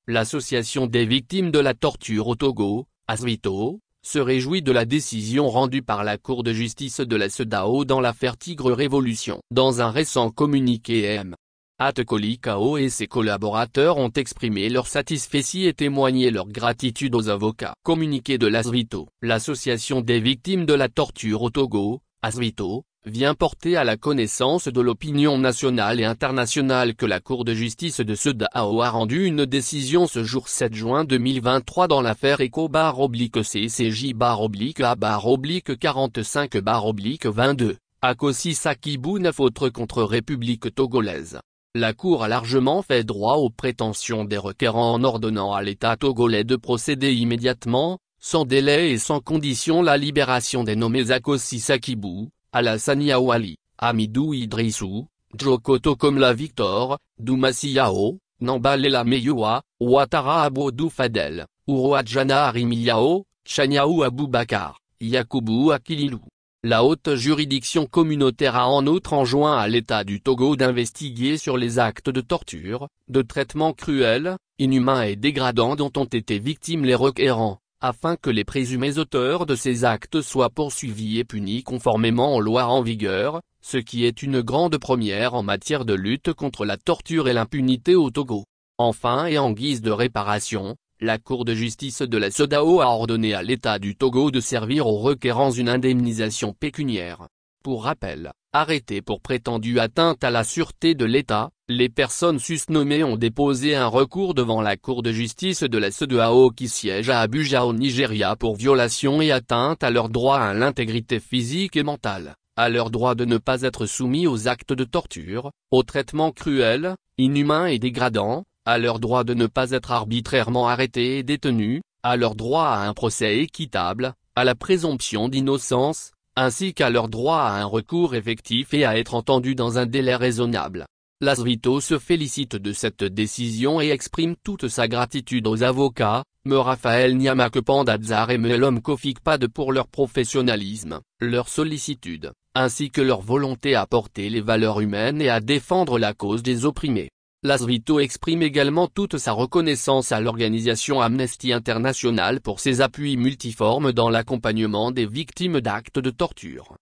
L'association des victimes de la torture au Togo, ASVITO, se réjouit de la décision rendue par la Cour de justice de la CEDEAO dans l'affaire Tigre Révolution. Dans un récent communiqué, M. Atekoli Kao et ses collaborateurs ont exprimé leur satisfaction et témoigné leur gratitude aux avocats. Communiqué de l'ASVITO. L'association des victimes de la torture au Togo, ASVITO, vient porter à la connaissance de l'opinion nationale et internationale que la Cour de justice de CEDEAO a rendu une décision ce jour 7 juin 2023 dans l'affaire ECO-CCJ-A-45-45-22, Akosi Sakibou 9 autres contre République togolaise. La Cour a largement fait droit aux prétentions des requérants en ordonnant à l'État togolais de procéder immédiatement, sans délai et sans condition la libération des nommés Akosi Sakibou, Alassane Awali, Hamidou Idrissou, Djokoto Komla Victor, Doumassi Yao, Nambalela Meyua, Ouattara Abodou Fadel, Uroadjana Arimiao, Chaniaou Aboubakar, Yakubu Akililou. La haute juridiction communautaire a en outre enjoint à l'État du Togo d'investiguer sur les actes de torture, de traitements cruels, inhumains et dégradants dont ont été victimes les requérants, afin que les présumés auteurs de ces actes soient poursuivis et punis conformément aux lois en vigueur, ce qui est une grande première en matière de lutte contre la torture et l'impunité au Togo. Enfin et en guise de réparation, la Cour de justice de la CEDEAO a ordonné à l'État du Togo de servir aux requérants une indemnisation pécuniaire. Pour rappel, arrêtés pour prétendue atteinte à la sûreté de l'État, les personnes susnommées ont déposé un recours devant la Cour de justice de la CEDEAO qui siège à Abuja au Nigeria pour violation et atteinte à leur droit à l'intégrité physique et mentale, à leur droit de ne pas être soumis aux actes de torture, aux traitements cruels, inhumains et dégradants, à leur droit de ne pas être arbitrairement arrêtés et détenus, à leur droit à un procès équitable, à la présomption d'innocence, ainsi qu'à leur droit à un recours effectif et à être entendus dans un délai raisonnable. L'ASVITO se félicite de cette décision et exprime toute sa gratitude aux avocats, Me Raphaël Nyamakepandadzar et Melom Kofikpad pour leur professionnalisme, leur sollicitude, ainsi que leur volonté à porter les valeurs humaines et à défendre la cause des opprimés. L'ASVITO exprime également toute sa reconnaissance à l'organisation Amnesty International pour ses appuis multiformes dans l'accompagnement des victimes d'actes de torture.